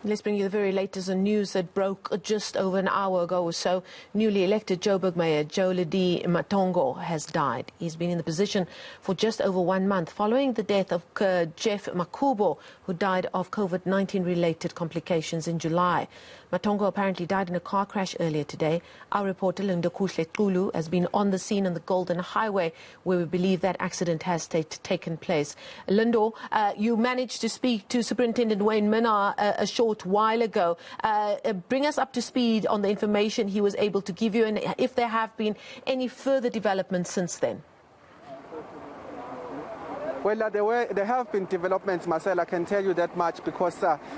Let's bring you the very latest news that broke just over an hour ago or so. Newly elected Joburg Mayor Jolidee Matongo has died. He's been in the position for just over 1 month following the death of Jeff Makubo, who died of COVID-19 related complications in July. Matongo apparently died in a car crash earlier today. Our reporter Linda Kulu has been on the scene on the Golden Highway where we believe that accident has taken place. Lindo, you managed to speak to Superintendent Wayne Minnar a short while ago. Bring us up to speed on the information he was able to give you and if there have been any further developments since then. Well, there have been developments, Marcel, I can tell you that much, because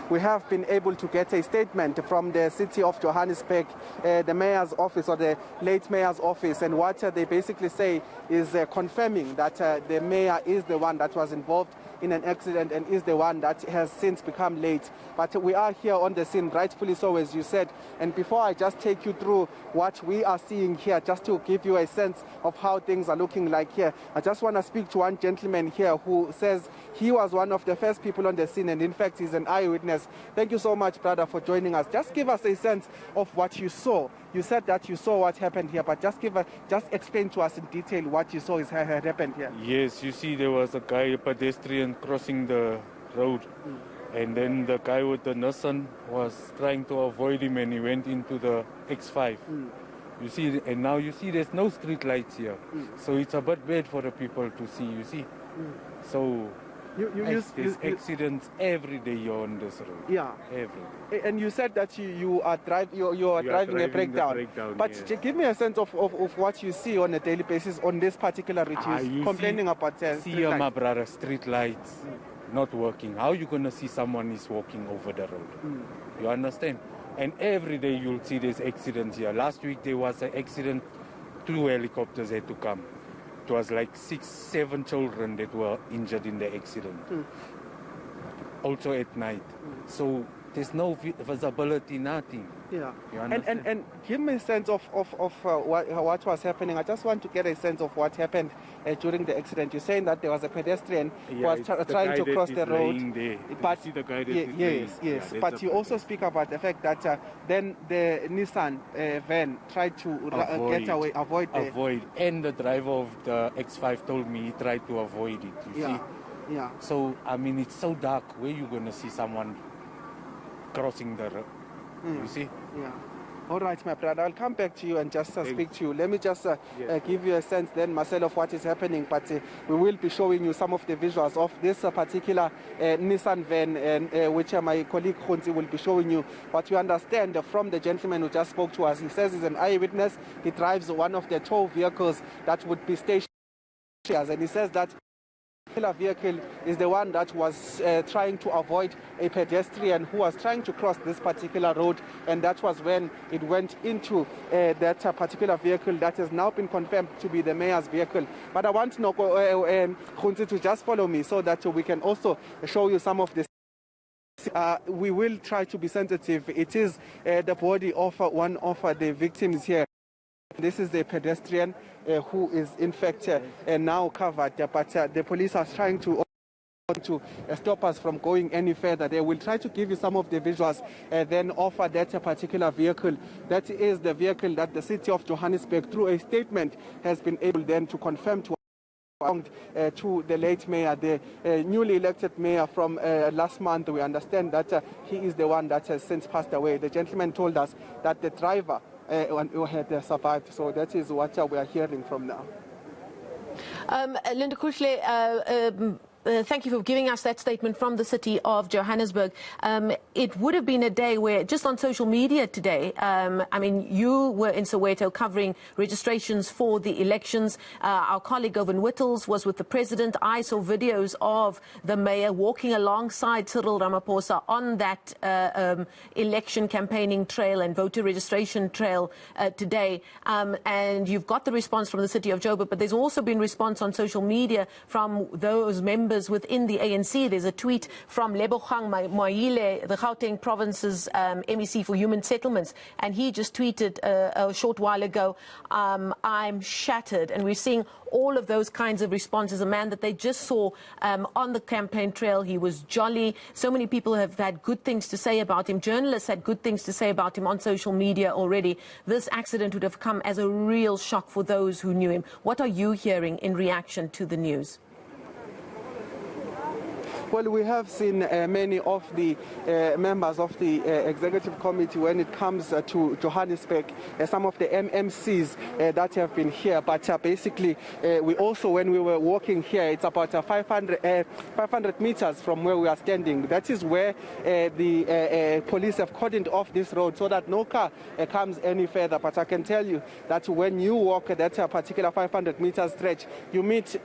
we have been able to get a statement from the city of Johannesburg, the mayor's office or the late mayor's office, and what they basically say is confirming that the mayor is the one that was involved in an accident and is the one that has since become late. But we are here on the scene, rightfully so, as you said. And before I just take you through what we are seeing here, just to give you a sense of how things are looking like here, I just want to speak to one gentleman here who says he was one of the first people on the scene, and in fact he's an eyewitness. Thank you so much, brother, for joining us. Just give us a sense of what you saw. You said that you saw what happened here, but just explain to us in detail what you saw had happened here. Yes, you see, there was a guy, a pedestrian, crossing the road, and then the guy with the Nissan was trying to avoid him, and he went into the X5. You see, and now you see there's no street lights here, so it's a bit bad for the people to see. You see, so there's accidents every day on this road. Yeah, every day. And you said that you are driving a breakdown. But yes. Give me a sense of what you see on a daily basis on this particular route. You're complaining about street lights. My brother, street lights not working. How are you going to see someone is walking over the road? You understand? And every day you'll see these accidents here. Last week there was an accident, 2 helicopters had to come. It was like 6, 7 children that were injured in the accident. Also at night. So there's no visibility, nothing. Yeah. And give me a sense of what was happening. I just want to get a sense of what happened during the accident. You're saying that there was a pedestrian who was trying to cross the road. But see the guy that yes. Yeah, but you also speak about the fact that then the Nissan van tried to avoid. And the driver of the X5 told me he tried to avoid it. You see? Yeah. So I mean, it's so dark. Where you gonna see someone crossing the road? You see? Yeah. All right, my brother. I'll come back to you and just speak to you. Let me just give you a sense then, Marcel, of what is happening. But we will be showing you some of the visuals of this particular Nissan van, and which my colleague Khonzi will be showing you. But you understand from the gentleman who just spoke to us, he says he's an eyewitness. He drives one of the tow vehicles that would be stationed, and he says that the vehicle is the one that was trying to avoid a pedestrian who was trying to cross this particular road, and that was when it went into that particular vehicle that has now been confirmed to be the mayor's vehicle. But I want Khunzi to just follow me so that we can also show you some of this. We will try to be sensitive. It is the body of one of the victims here. This is the pedestrian who is in fact now covered, but the police are trying to stop us from going any further. They will try to give you some of the visuals then offer that particular vehicle. That is the vehicle that the city of Johannesburg, through a statement, has been able then to confirm to the late mayor, the newly elected mayor from last month. We understand that he is the one that has since passed away. The gentleman told us that the driver had survived. So that is what we are hearing from now. Linda Kushle, thank you for giving us that statement from the city of Johannesburg. It would have been a day where, just on social media today, I mean, you were in Soweto covering registrations for the elections. Our colleague Govan Whittles was with the president. I saw videos of the mayor walking alongside Cyril Ramaphosa on that election campaigning trail and voter registration trail today. And you've got the response from the city of Joburg, but there's also been response on social media from those members members within the ANC. There's a tweet from Lebogang Moile, the Gauteng Province's MEC for Human Settlements, and he just tweeted a short while ago, I'm shattered. And we're seeing all of those kinds of responses. A man that they just saw on the campaign trail. He was jolly. So many people have had good things to say about him. Journalists had good things to say about him on social media already. This accident would have come as a real shock for those who knew him. What are you hearing in reaction to the news? Well, we have seen many of the members of the executive committee when it comes to Johannesburg, some of the MMCs that have been here. But basically, we also, when we were walking here, it's about 500 meters from where we are standing. That is where the police have cordoned off this road so that no car comes any further. But I can tell you that when you walk that particular 500 meter stretch, you meet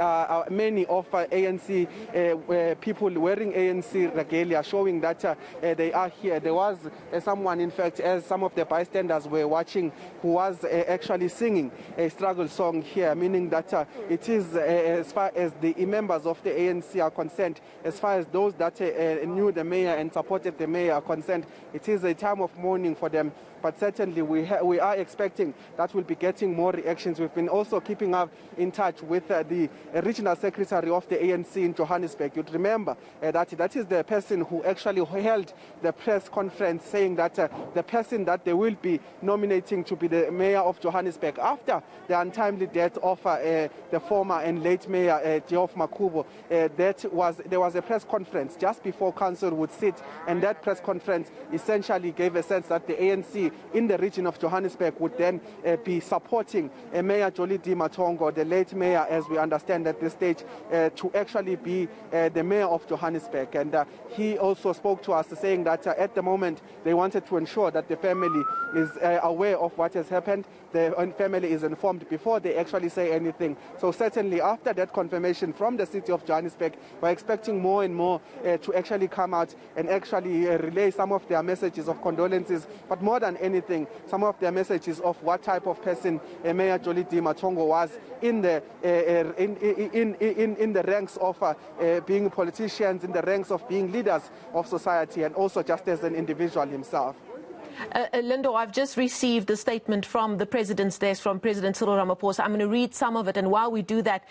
many of ANC people wearing ANC regalia, showing that they are here. There was someone, in fact, as some of the bystanders were watching, who was actually singing a struggle song here, meaning that it is, as far as the members of the ANC are concerned, as far as those that knew the mayor and supported the mayor are concerned, it is a time of mourning for them. But certainly we are expecting that we'll be getting more reactions. We've been also keeping up in touch with the regional secretary of the ANC in Johannesburg. You'd remember that is the person who actually held the press conference saying that the person that they will be nominating to be the mayor of Johannesburg after the untimely death of the former and late mayor Geoff Makubo, there was a press conference just before council would sit, and that press conference essentially gave a sense that the ANC in the region of Johannesburg would then be supporting Mayor Jolidee Matongo, the late mayor, as we understand at this stage, to actually be the mayor of Johannesburg. And he also spoke to us saying that at the moment they wanted to ensure that the family is aware of what has happened. The family is informed before they actually say anything. So certainly after that confirmation from the city of Johannesburg, we're expecting more and more to actually come out and actually relay some of their messages of condolences, but more than anything, some of their messages of what type of person Mayor Jolidee Matongo was in the in the ranks of being politicians, in the ranks of being leaders of society, and also just as an individual himself. Lindo, I've just received a statement from the President's desk, from President Cyril Ramaphosa. I'm going to read some of it, and while we do that,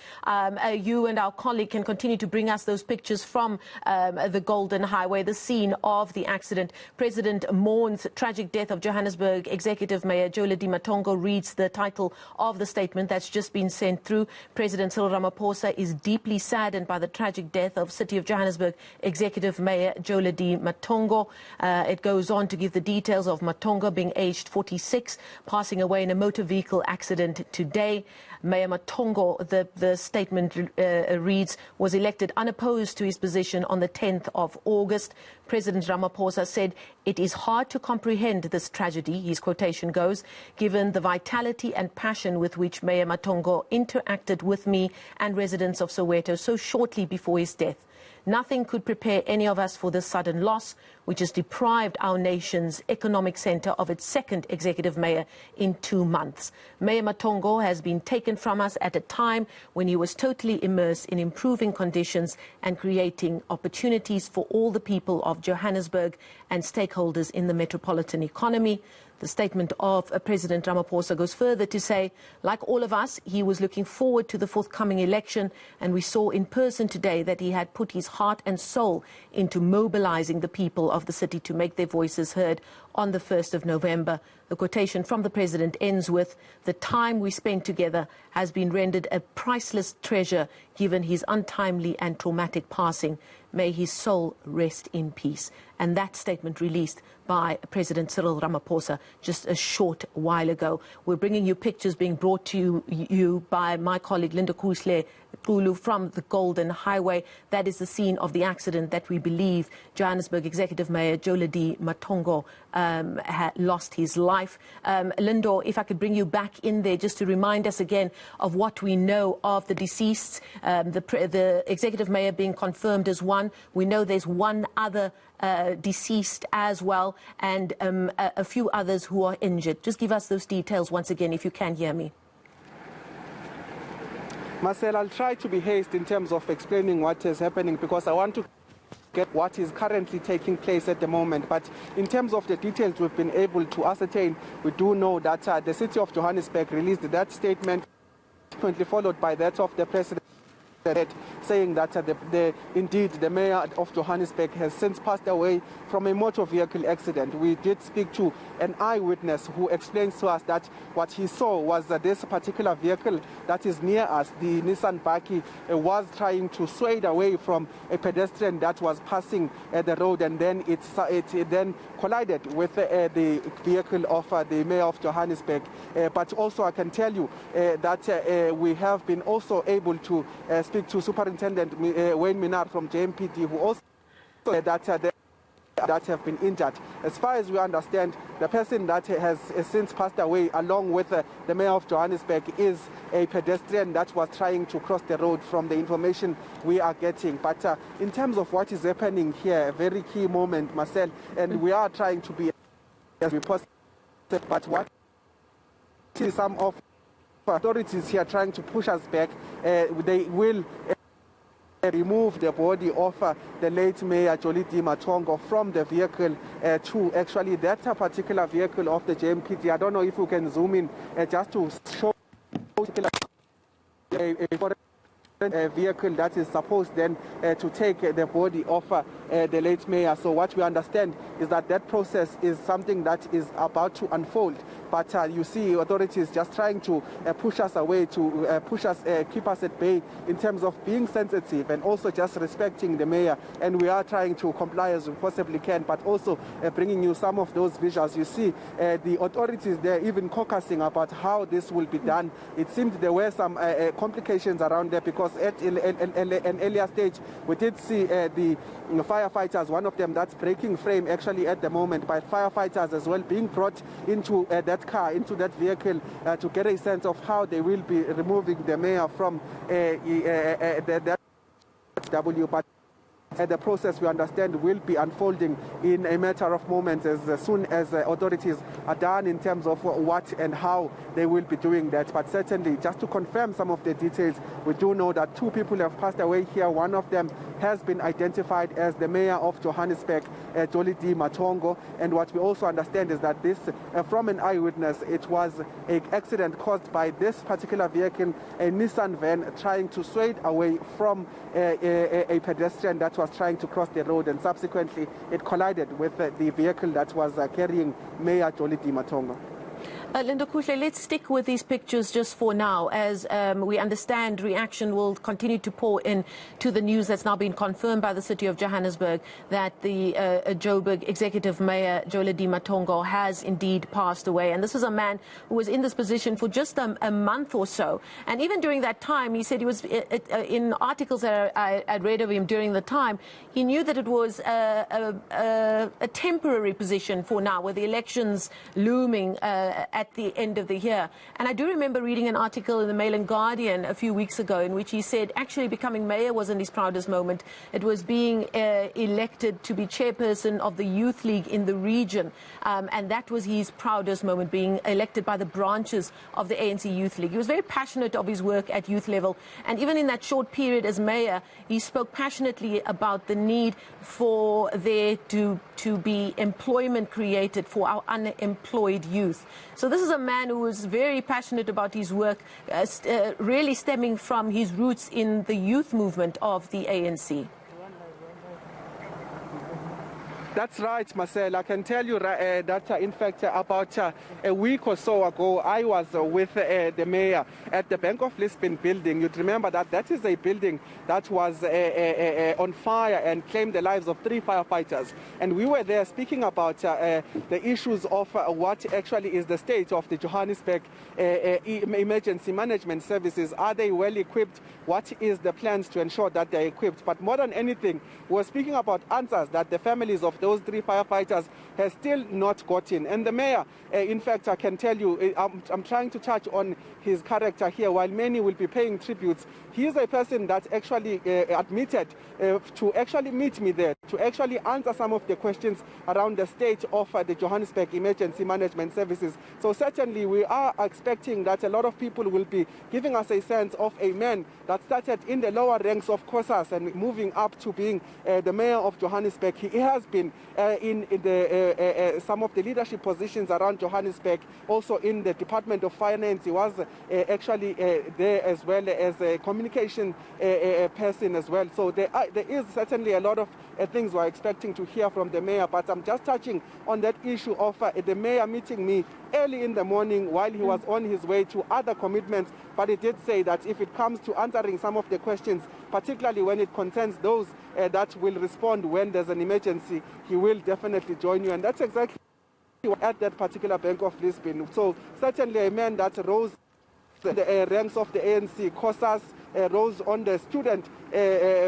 you and our colleague can continue to bring us those pictures from the Golden Highway, the scene of the accident. President mourns tragic death of Johannesburg Executive Mayor Jolidee Matongo, reads the title of the statement that's just been sent through. President Cyril Ramaphosa is deeply saddened by the tragic death of City of Johannesburg Executive Mayor Jolidee Matongo. It goes on to give the details of Matongo, being aged 46, passing away in a motor vehicle accident today. Mayor Matongo, the statement reads, was elected unopposed to his position on the 10th of August. President Ramaphosa said, "It is hard to comprehend this tragedy," his quotation goes, "given the vitality and passion with which Mayor Matongo interacted with me and residents of Soweto so shortly before his death. Nothing could prepare any of us for this sudden loss, which has deprived our nation's economic centre of its second executive mayor in 2 months. Mayor Matongo has been taken from us at a time when he was totally immersed in improving conditions and creating opportunities for all the people of Johannesburg and stakeholders in the metropolitan economy." The statement of President Ramaphosa goes further to say, like all of us, he was looking forward to the forthcoming election, and we saw in person today that he had put his heart and soul into mobilizing the people of the city to make their voices heard on the 1st of November. The quotation from the President ends with, "The time we spent together has been rendered a priceless treasure given his untimely and traumatic passing. May his soul rest in peace." And that statement released by President Cyril Ramaphosa just a short while ago. We're bringing you pictures being brought to you by my colleague Linda Kulu from the Golden Highway. That is the scene of the accident that we believe Johannesburg Executive Mayor Jolidee Matongo had lost his life. Lindo, if I could bring you back in there just to remind us again of what we know of the deceased, the Executive Mayor being confirmed as one. We know there's one other deceased as well, and a few others who are injured. Just give us those details once again, if you can hear me. Marcel, I'll try to be hasty in terms of explaining what is happening because I want to get what is currently taking place at the moment. But in terms of the details we've been able to ascertain, we do know that the city of Johannesburg released that statement, followed by that of the president, saying that indeed the mayor of Johannesburg has since passed away from a motor vehicle accident. We did speak to an eyewitness who explains to us that what he saw was this particular vehicle that is near us, the Nissan Baki, was trying to sway away from a pedestrian that was passing the road, and then it then collided with the vehicle of the mayor of Johannesburg. But also I can tell you that we have been also able to speak to Superintendent Wayne Minnaar from JMPD, who also said that have been injured. As far as we understand, the person that has since passed away, along with the mayor of Johannesburg, is a pedestrian that was trying to cross the road, from the information we are getting. But in terms of what is happening here, a very key moment, Marcel, and we are trying to be as we possible. But what is some of authorities here trying to push us back? They will remove the body of the late Mayor Jolidee Matongo from the vehicle to actually that particular vehicle of the JMPD. I don't know if you can zoom in just to show a vehicle that is supposed then to take the body of the late mayor. So what we understand is that that process is something that is about to unfold. But you see authorities just trying to push us away, to keep us at bay in terms of being sensitive and also just respecting the mayor. And we are trying to comply as we possibly can, but also bringing you some of those visuals. You see the authorities there even caucusing about how this will be done. It seemed there were some complications around there, because at an earlier stage we did see the firefighters, one of them that's breaking frame actually at the moment, by firefighters as well being brought into that car, into that vehicle, to get a sense of how they will be removing the mayor from that W. But the process, we understand, will be unfolding in a matter of moments as soon as authorities are done in terms of what and how they will be doing that. But certainly, just to confirm some of the details, we do know that 2 people have passed away here. One of them has been identified as the mayor of Johannesburg, Jolidee Matongo. And what we also understand is that this, from an eyewitness, it was an accident caused by this particular vehicle, a Nissan van, trying to sway away from a pedestrian that was trying to cross the road, and subsequently it collided with the vehicle that was carrying Mayor Jolidee Matongo. Linda Kuhle, let's stick with these pictures just for now, as we understand reaction will continue to pour in to the news that's now been confirmed by the city of Johannesburg that the Joburg Executive Mayor Jolidee Matongo has indeed passed away. And this is a man who was in this position for just a month or so. And even during that time, he said he was, in articles that I'd read of him during the time, he knew that it was a temporary position for now, with the elections looming at the end of the year. And I do remember reading an article in the Mail and Guardian a few weeks ago in which he said actually becoming mayor wasn't his proudest moment. It was being elected to be chairperson of the youth league in the region. And that was his proudest moment, being elected by the branches of the ANC Youth League. He was very passionate of his work at youth level. And even in that short period as mayor, he spoke passionately about the need for there to be employment created for our unemployed youth. So this is a man who was very passionate about his work, really stemming from his roots in the youth movement of the ANC. That's right, Marcel. I can tell you that, in fact, about a week or so ago, I was with the mayor at the Bank of Lisbon building. You'd remember that that is a building that was on fire and claimed the lives of 3 firefighters. And we were there speaking about the issues of what actually is the state of the Johannesburg emergency management services. Are they well equipped? What is the plans to ensure that they're equipped? But more than anything, we're speaking about answers that the families of those 3 firefighters has still not gotten. And the mayor, in fact, I can tell you, I'm trying to touch on his character here. While many will be paying tributes, he is a person that actually admitted to actually meet me there, to actually answer some of the questions around the state of the Johannesburg Emergency Management Services. So certainly we are expecting that a lot of people will be giving us a sense of a man that started in the lower ranks of COSAS and moving up to being the mayor of Johannesburg. He has been in some of the leadership positions around Johannesburg, also in the Department of Finance. He was actually there as well as a communication person as well. So there is certainly a lot of things we're expecting to hear from the mayor, but I'm just touching on that issue of the mayor meeting me early in the morning while he was on his way to other commitments. But he did say that if it comes to answering some of the questions, particularly when it concerns those that will respond when there's an emergency, he will definitely join you. And that's exactly at that particular Bank of Lisbon. So certainly a man that rose the ranks of the ANC, COSAS, rose on the student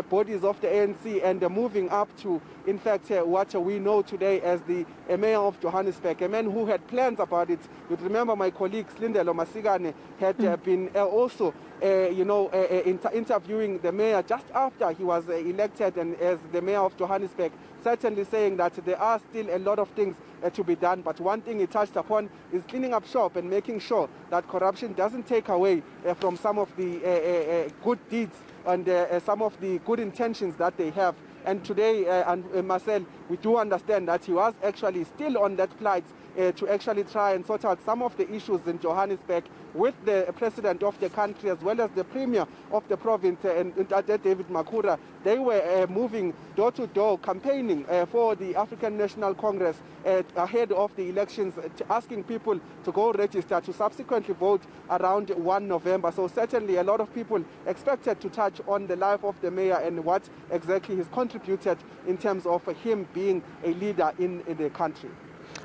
bodies of the ANC, and moving up to, in fact, what we know today as the mayor of Johannesburg, a man who had plans about it. You remember my colleague Slindelo Masigane had been also interviewing the mayor just after he was elected and as the mayor of Johannesburg, certainly saying that there are still a lot of things to be done. But one thing he touched upon is cleaning up shop and making sure that corruption doesn't take away from some of the good deeds and some of the good intentions that they have. And today, Marcel, we do understand that he was actually still on that flight to actually try and sort out some of the issues in Johannesburg with the president of the country as well as the premier of the province, David Makhura. They were moving door to door campaigning for the African National Congress ahead of the elections, asking people to go register to subsequently vote around 1 November. So certainly a lot of people expected to touch on the life of the mayor and what exactly he's contributed in terms of him being a leader in the country.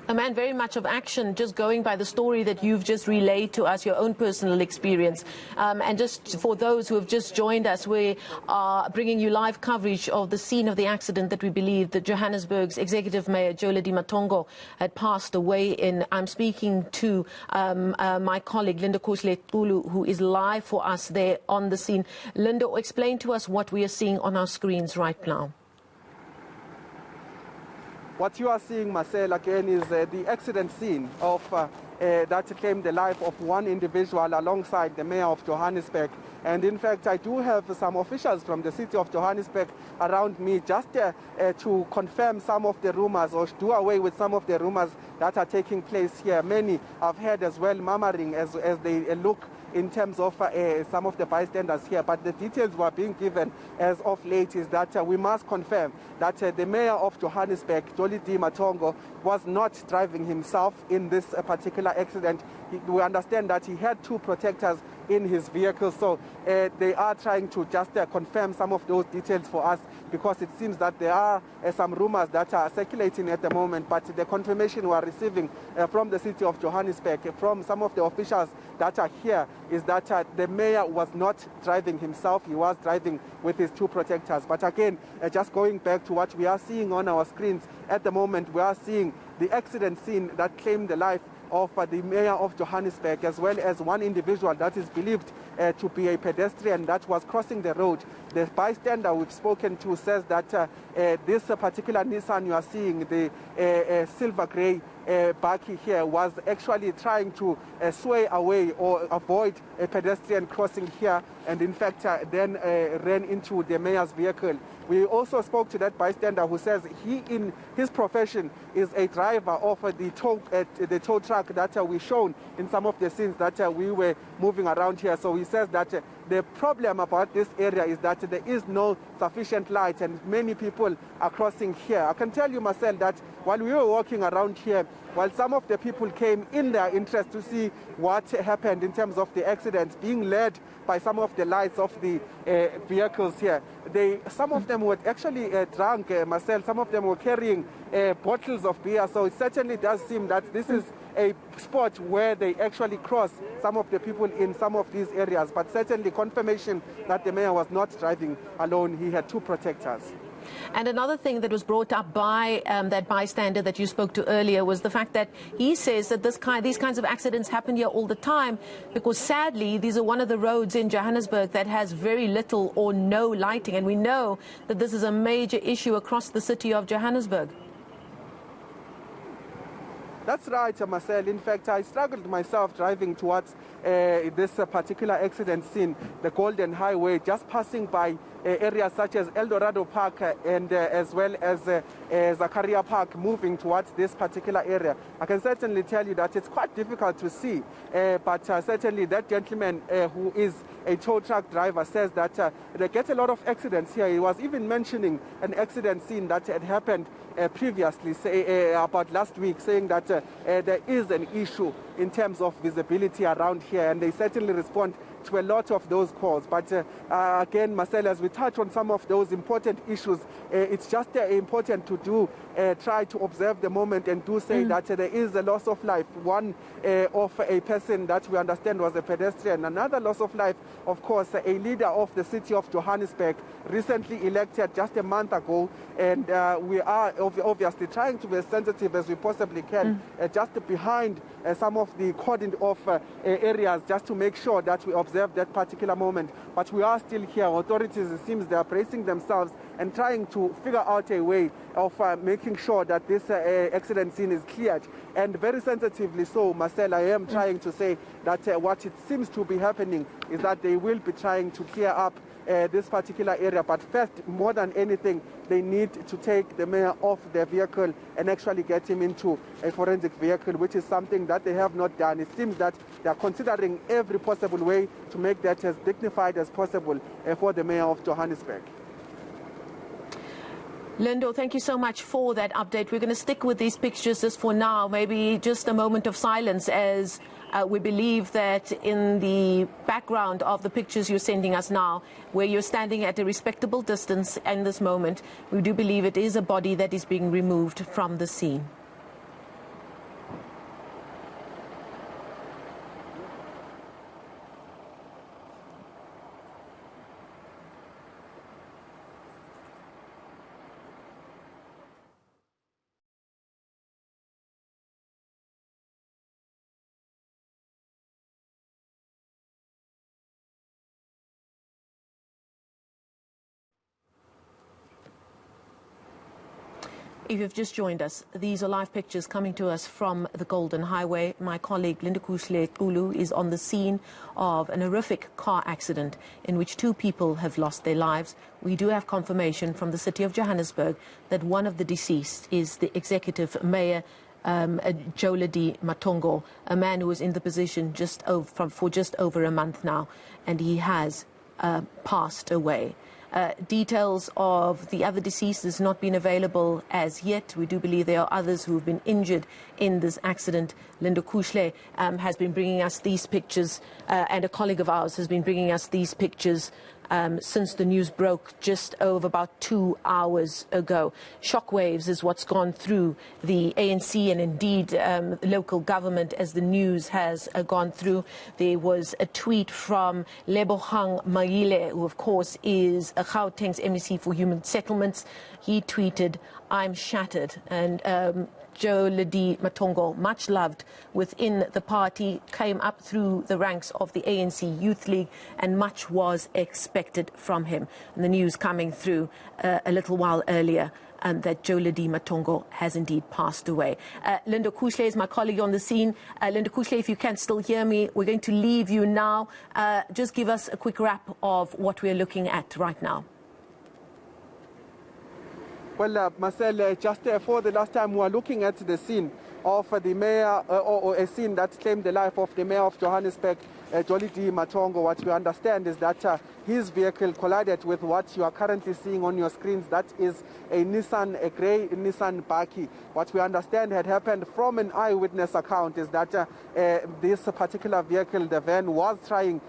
A man very much of action, just going by the story that you've just relayed to us, your own personal experience. And just for those who have just joined us, we are bringing you live coverage of the scene of the accident that we believe that Johannesburg's Executive Mayor Jolidee Matongo had passed away in. I'm speaking to my colleague Linda Kosletulu, who is live for us there on the scene. Linda, explain to us what we are seeing on our screens right now. What you are seeing, Marcel, again, is the accident scene of that claimed the life of one individual alongside the mayor of Johannesburg. And in fact, I do have some officials from the city of Johannesburg around me just to confirm some of the rumors or do away with some of the rumors that are taking place here. Many I've heard as well murmuring as they look in terms of some of the bystanders here. But the details were being given as of late is that we must confirm that the mayor of Johannesburg, Jolidee Matongo, was not driving himself in this particular accident. We understand that he had 2 protectors in his vehicle. So they are trying to just confirm some of those details for us, because it seems that there are some rumors that are circulating at the moment. But the confirmation we are receiving from the city of Johannesburg, from some of the officials that are here, is that the mayor was not driving himself. He was driving with his 2 protectors. But again, just going back to what we are seeing on our screens at the moment, we are seeing the accident scene that claimed the life of the mayor of Johannesburg, as well as one individual that is believed to be a pedestrian that was crossing the road. The bystander we've spoken to says that this particular Nissan you are seeing, the silver grey Baki here, was actually trying to sway away or avoid a pedestrian crossing here, and in fact then ran into the mayor's vehicle. We also spoke to that bystander who says he, in his profession, is a driver of the tow truck that we shown in some of the scenes that we were moving around here. So he says that the problem about this area is that there is no sufficient light and many people are crossing here. I can tell you, Marcel, that while we were walking around here, while some of the people came in their interest to see what happened in terms of the accident, being led by some of the lights of the vehicles here, some of them were actually drunk, Marcel. Some of them were carrying bottles of beer. So it certainly does seem that this is a spot where they actually cross some of the people in some of these areas. But certainly confirmation that the mayor was not driving alone. He had 2 protectors. And another thing that was brought up by that bystander that you spoke to earlier was the fact that he says that these kinds of accidents happen here all the time because sadly these are one of the roads in Johannesburg that has very little or no lighting, and we know that this is a major issue across the city of Johannesburg. That's right, Marcel. In fact, I struggled myself driving towards this particular accident scene, the Golden Highway, just passing by areas such as El Dorado Park and as well as Zakaria Park, moving towards this particular area. I can certainly tell you that it's quite difficult to see, but certainly that gentleman who is a tow truck driver says that they get a lot of accidents here. He was even mentioning an accident scene that had happened previously, about last week, saying that there is an issue in terms of visibility around here, and they certainly respond to a lot of those calls. But again, Marcel, as we touch on some of those important issues, it's just important to try to observe the moment and do say that there is a loss of life. One of a person that we understand was a pedestrian. Another loss of life, of course, a leader of the city of Johannesburg, recently elected just a month ago, and we are obviously trying to be as sensitive as we possibly can, just behind some of the cordoned off areas, just to make sure that we observe that particular moment. But we are still here. Authorities, it seems, they are bracing themselves and trying to figure out a way of making sure that this accident scene is cleared. And very sensitively so, Marcel, I am trying to say that what it seems to be happening is that they will be trying to clear up this particular area. But first, more than anything, they need to take the mayor off their vehicle and actually get him into a forensic vehicle, which is something that they have not done. It seems that they are considering every possible way to make that as dignified as possible for the mayor of Johannesburg. Lindo, thank you so much for that update. We're going to stick with these pictures just for now, maybe just a moment of silence as we believe that in the background of the pictures you're sending us now, where you're standing at a respectable distance in this moment, we do believe it is a body that is being removed from the scene. If you've just joined us, these are live pictures coming to us from the Golden Highway. My colleague Linda Kulu is on the scene of an horrific car accident in which 2 people have lost their lives. We do have confirmation from the city of Johannesburg that one of the deceased is the executive mayor, Jolidee Matongo, a man who was in the position for just over a month now, and he has passed away. Details of the other deceased has not been available as yet. We do believe there are others who have been injured in this accident. Linda Kushle has been bringing us these pictures, and a colleague of ours has been bringing us these pictures since the news broke just over about 2 hours ago. Shockwaves is what's gone through the ANC and indeed local government as the news has gone through. There was a tweet from Lebogang Maile, who of course is Gauteng's MEC for Human Settlements. He tweeted, "I'm shattered," and Jolidee Matongo, much loved within the party, came up through the ranks of the ANC Youth League, and much was expected from him. And the news coming through a little while earlier that Jolidee Matongo has indeed passed away. Linda Kushle is my colleague on the scene. Linda Kushle, if you can still hear me, we're going to leave you now. Just give us a quick wrap of what we're looking at right now. Well, Marcel, just for the last time, we are looking at the scene of the mayor, or a scene that claimed the life of the mayor of Johannesburg, Jolidee Matongo. What we understand is that his vehicle collided with what you are currently seeing on your screens. That is a grey Nissan Baki. What we understand had happened from an eyewitness account is that this particular vehicle, the van, was trying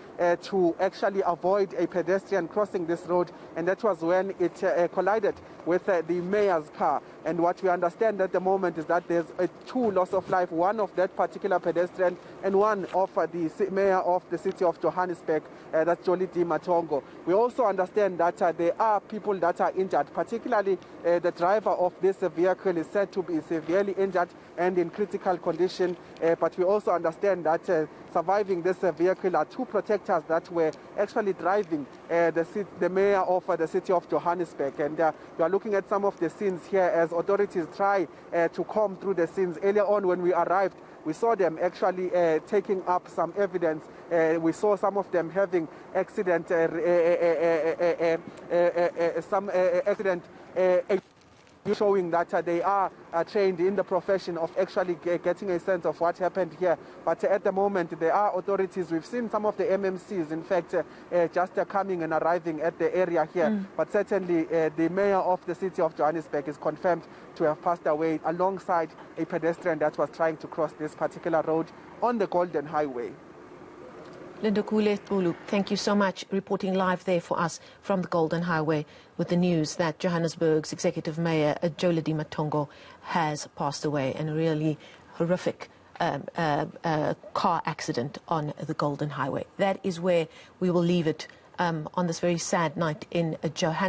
to actually avoid a pedestrian crossing this road, and that was when it collided with the mayor's car. And what we understand at the moment is that there's 2 loss of life, one of that particular pedestrian and one of the mayor of the city of Johannesburg, that's Jolidee Matongo. We also understand that there are people that are injured, particularly the driver of this vehicle is said to be severely injured and in critical condition, but we also understand that surviving this vehicle are two protectors that were actually driving the mayor of the city of Johannesburg. And you are looking at some of the scenes here as authorities try to comb through the scenes. Earlier on when we arrived, we saw them actually taking up some evidence. We saw some of them having accident, showing that they are trained in the profession of actually getting a sense of what happened here. But at the moment, there are authorities. We've seen some of the MMCs, in fact, just coming and arriving at the area here. But certainly, the mayor of the city of Johannesburg is confirmed to have passed away alongside a pedestrian that was trying to cross this particular road on the Golden Highway. Linda Kule, thank you so much, reporting live there for us from the Golden Highway with the news that Johannesburg's Executive Mayor Jolidee Matongo has passed away in a really horrific car accident on the Golden Highway. That is where we will leave it on this very sad night in Johannesburg.